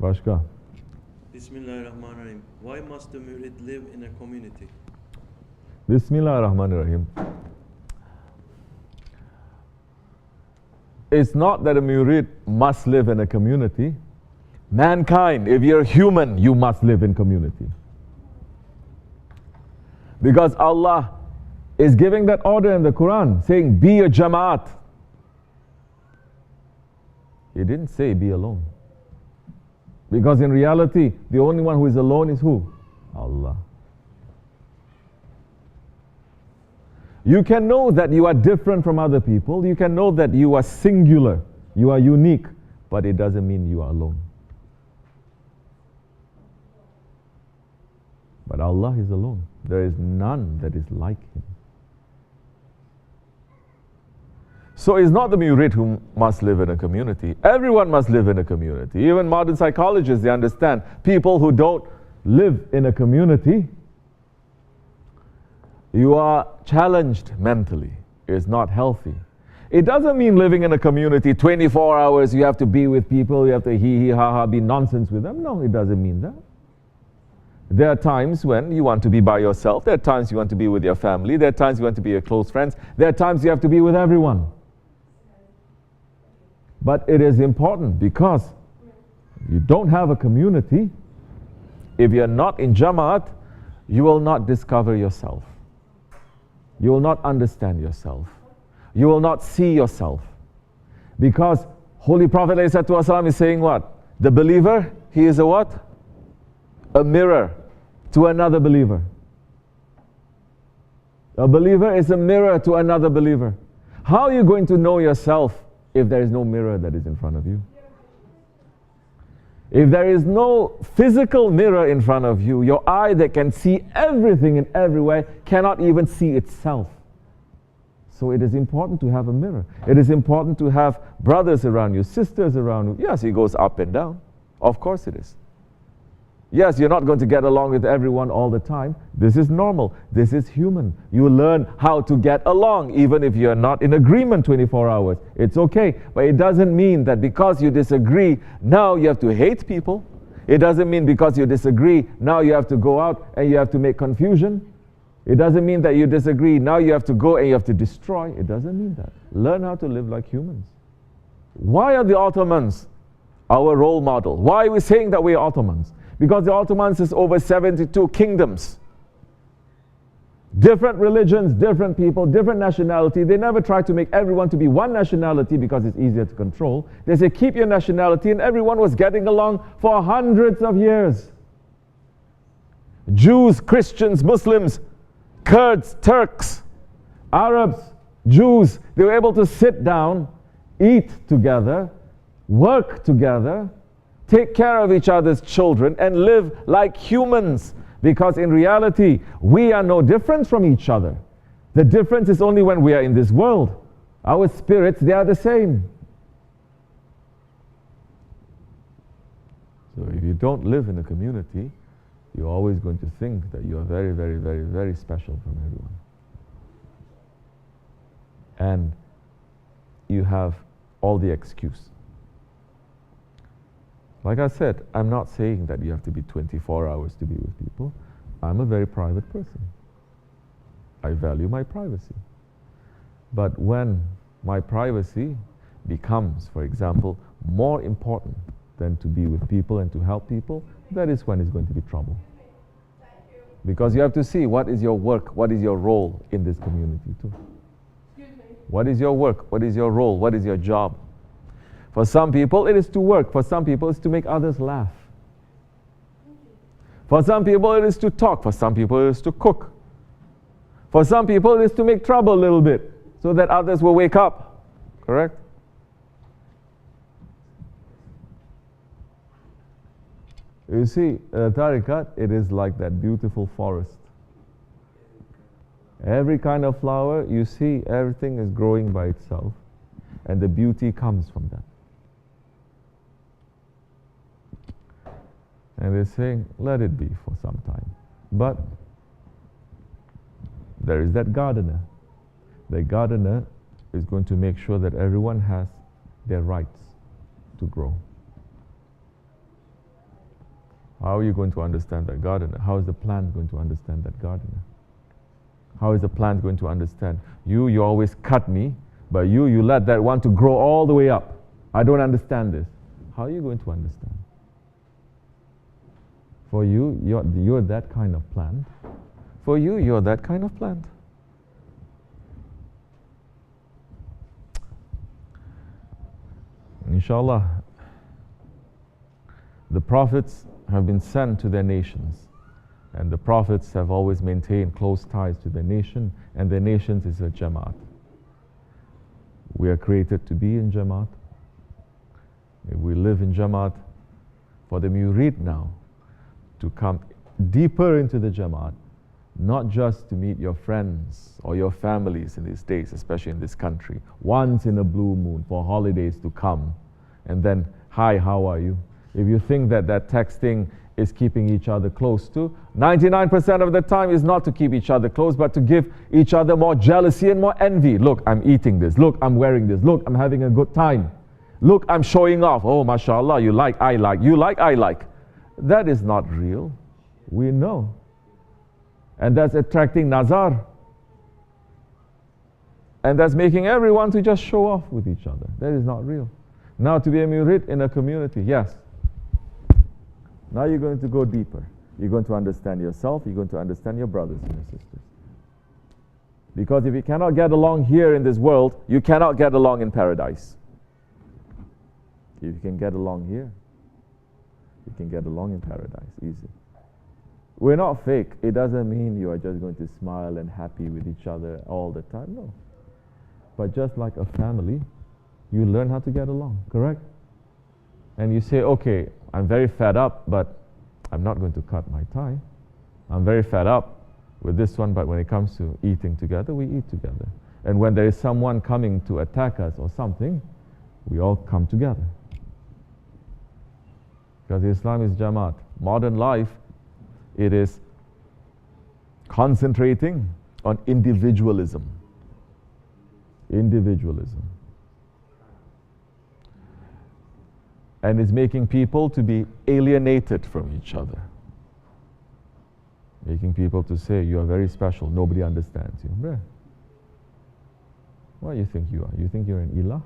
Başka. Bismillahirrahmanirrahim. Why must the murid live in a community? Bismillahirrahmanirrahim. It's not that a murid must live in a community. Mankind, if you're human, you must live in community. Because Allah is giving that order in the Quran, saying, be a jama'at. He didn't say be alone. Because in reality, the only one who is alone is who? Allah. You can know that you are different from other people. You can know that you are singular. You are unique. But it doesn't mean you are alone. But Allah is alone. There is none that is like Him. So it's not the murid who must live in a community. Everyone must live in a community. Even modern psychologists, they understand people who don't live in a community, you are challenged mentally. It's not healthy. It doesn't mean living in a community 24 hours, you have to be with people, you have to hee hee ha ha, be nonsense with them. No, it doesn't mean that. There are times when you want to be by yourself. There are times you want to be with your family. There are times you want to be with close friends. There are times you have to be with everyone. But it is important because you don't have a community. If you're not in Jama'at, you will not discover yourself. You will not understand yourself. You will not see yourself. Because Holy Prophet ﷺ is saying what? The believer, he is a what? A mirror to another believer. A believer is a mirror to another believer. How are you going to know yourself if there is no mirror that is in front of you? If there is no physical mirror in front of you, your eye that can see everything and everywhere cannot even see itself. So it is important to have a mirror. It is important to have brothers around you, sisters around you. Yes, it goes up and down. Of course it is. Yes, you're not going to get along with everyone all the time. This is normal. This is human. You learn how to get along, even if you're not in agreement 24 hours. It's okay. But it doesn't mean that because you disagree, now you have to hate people. It doesn't mean because you disagree, now you have to go out and you have to make confusion. It doesn't mean that you disagree, now you have to go and you have to destroy. It doesn't mean that. Learn how to live like humans. Why are the Ottomans our role model? Why are we saying that we are Ottomans? Because the Ottomans is over 72 kingdoms. Different religions, different people, different nationality. They never try to make everyone to be one nationality because it's easier to control. They say keep your nationality, and everyone was getting along for hundreds of years. Jews, Christians, Muslims, Kurds, Turks, Arabs, Jews, they were able to sit down, eat together, work together, take care of each other's children, and live like humans. Because in reality, we are no different from each other. The difference is only when we are in this world. Our spirits, they are the same. So if you don't live in a community, you're always going to think that you are very, very, very, very special from everyone. And you have all the excuse. Like I said, I'm not saying that you have to be 24 hours to be with people. I'm a very private person. I value my privacy. But when my privacy becomes, for example, more important than to be with people and to help people, that is when it's going to be trouble. Because you have to see what is your work, what is your role in this community too. What is your work? What is your role? What is your job? For some people, it is to work. For some people, it's to make others laugh. For some people, it is to talk. For some people, it is to cook. For some people, it is to make trouble a little bit so that others will wake up. Correct? You see, tariqat, it is like that beautiful forest. Every kind of flower, you see, everything is growing by itself. And the beauty comes from that. And they're saying, let it be for some time. But there is that gardener. The gardener is going to make sure that everyone has their rights to grow. How are you going to understand that gardener? How is the plant going to understand that gardener? How is the plant going to understand? You always cut me, but you let that one to grow all the way up. I don't understand this. How are you going to understand? For you, you're that kind of plant. For you, you're that kind of plant. Inshallah, the prophets have been sent to their nations, and the prophets have always maintained close ties to their nation, and their nations is a Jamaat. We are created to be in Jamaat. If we live in Jamaat, for the murid now to come deeper into the Jamaat, not just to meet your friends or your families in these days, especially in this country, once in a blue moon for holidays to come, and then, hi, how are you? If you think that texting is keeping each other close to, 99% of the time is not to keep each other close, but to give each other more jealousy and more envy. Look, I'm eating this. Look, I'm wearing this. Look, I'm having a good time. Look, I'm showing off. Oh, mashallah, you like, I like. You like, I like. That is not real. We know. And that's attracting nazar. And that's making everyone to just show off with each other. That is not real. Now to be a murid in a community, yes. Now you're going to go deeper. You're going to understand yourself. You're going to understand your brothers and your sisters. Because if you cannot get along here in this world, you cannot get along in paradise. If you can get along here, you can get along in paradise. Easy. We're not fake. It doesn't mean you are just going to smile and happy with each other all the time. No. But just like a family, you learn how to get along, correct? And you say, okay, I'm very fed up, but I'm not going to cut my tie. I'm very fed up with this one, but when it comes to eating together, we eat together. And when there is someone coming to attack us or something, we all come together. Because Islam is Jamaat. Modern life, it is concentrating on individualism. Individualism. And it's making people to be alienated from each other. Making people to say, you are very special, nobody understands you. Bruh. What do you think you are? You think you're an ilah?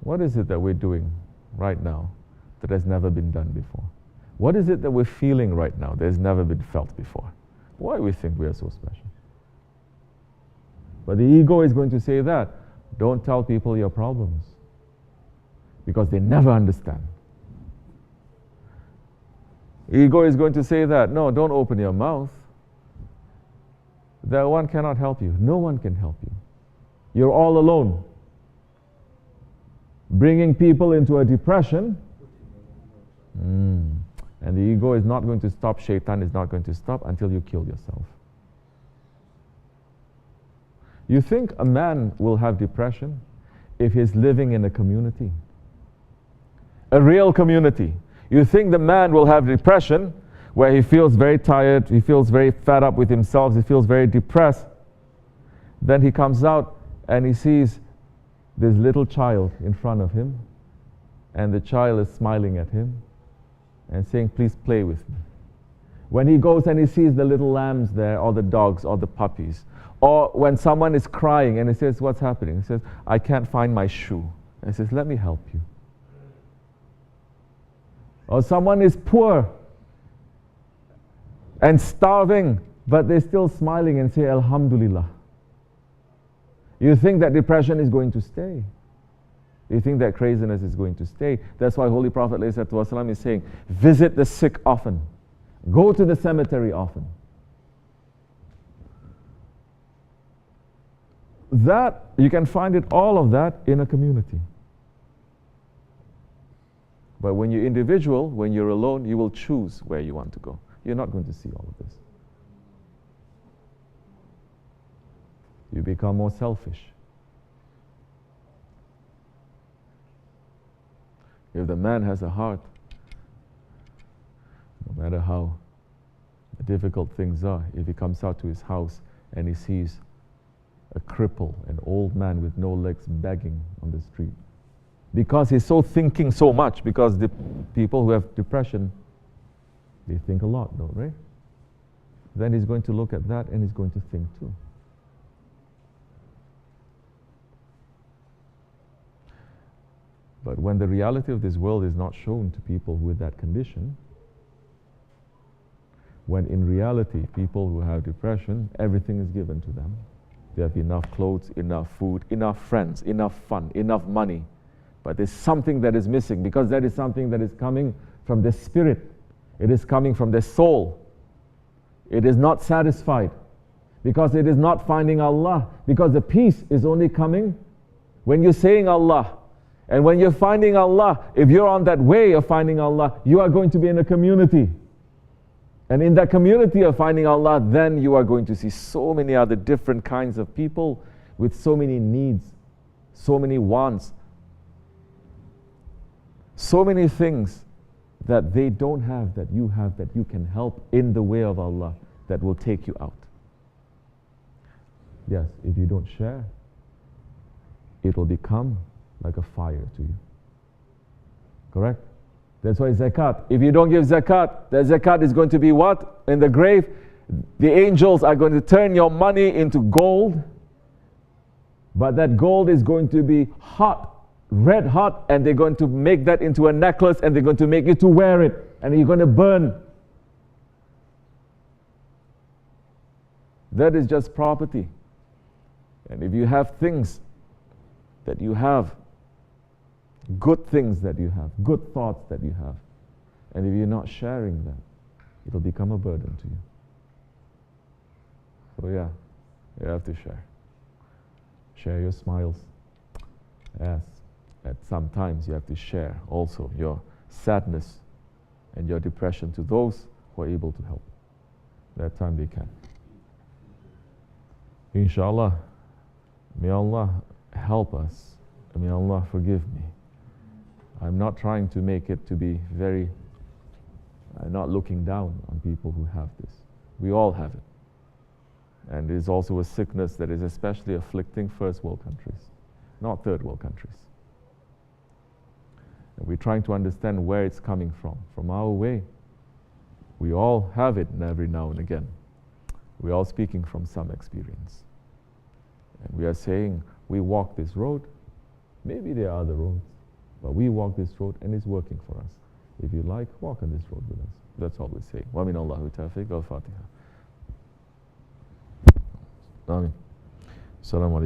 What is it that we're doing right now that has never been done before? What is it that we're feeling right now that has never been felt before? Why do we think we are so special? But the ego is going to say that. Don't tell people your problems, because they never understand. Ego is going to say that. No, don't open your mouth. That one cannot help you. No one can help you. You're all alone. Bringing people into a depression. And the ego is not going to stop. Shaitan is not going to stop until you kill yourself. You think a man will have depression if he's living in a community? A real community. You think the man will have depression where he feels very tired, he feels very fed up with himself, he feels very depressed. Then he comes out and he sees this little child in front of him, and the child is smiling at him and saying, please play with me. When he goes and he sees the little lambs there, or the dogs, or the puppies, or when someone is crying and he says, what's happening? He says, I can't find my shoe. And he says, let me help you. Or someone is poor and starving, but they're still smiling and say, Alhamdulillah. You think that depression is going to stay. You think that craziness is going to stay. That's why Holy Prophet ﷺ is saying, visit the sick often. Go to the cemetery often. That, you can find it, all of that in a community. But when you're individual, when you're alone, you will choose where you want to go. You're not going to see all of this. You become more selfish. If the man has a heart, no matter how difficult things are, if he comes out to his house and he sees a cripple, an old man with no legs begging on the street, because he's so thinking so much, because the people who have depression, they think a lot, don't they? Then he's going to look at that and he's going to think too. But when the reality of this world is not shown to people with that condition, when in reality people who have depression, everything is given to them. They have enough clothes, enough food, enough friends, enough fun, enough money. But there's something that is missing, because that is something that is coming from their spirit. It is coming from their soul. It is not satisfied, because it is not finding Allah, because the peace is only coming when you're saying Allah. And when you're finding Allah, if you're on that way of finding Allah, you are going to be in a community. And in that community of finding Allah, then you are going to see so many other different kinds of people with so many needs, so many wants, so many things that they don't have, that you can help in the way of Allah, that will take you out. Yes, if you don't share, it will become like a fire to you. Correct? That's why zakat. If you don't give zakat, the zakat is going to be what? In the grave, the angels are going to turn your money into gold, but that gold is going to be hot, red hot, and they're going to make that into a necklace, and they're going to make you to wear it, and you're going to burn. That is just property. And if you have things that you have, good things that you have, good thoughts that you have, and if you're not sharing that, it'll become a burden to you. So yeah, you have to share. Share your smiles. Yes, at some times you have to share also your sadness and your depression to those who are able to help. That time they can. Inshallah, may Allah help us. May Allah forgive me. I'm not trying to make it to be very, I'm not looking down on people who have this. We all have it. And it is also a sickness that is especially afflicting first world countries, not third world countries. And we're trying to understand where it's coming from our way. We all have it every now and again. We're all speaking from some experience. And we are saying, we walk this road. Maybe there are other roads, but we walk this road and it's working for us. If you like, walk on this road with us. That's all we say. Wa min Allahu tawfiq al-Fatiha. Amin. Assalamu alaikum.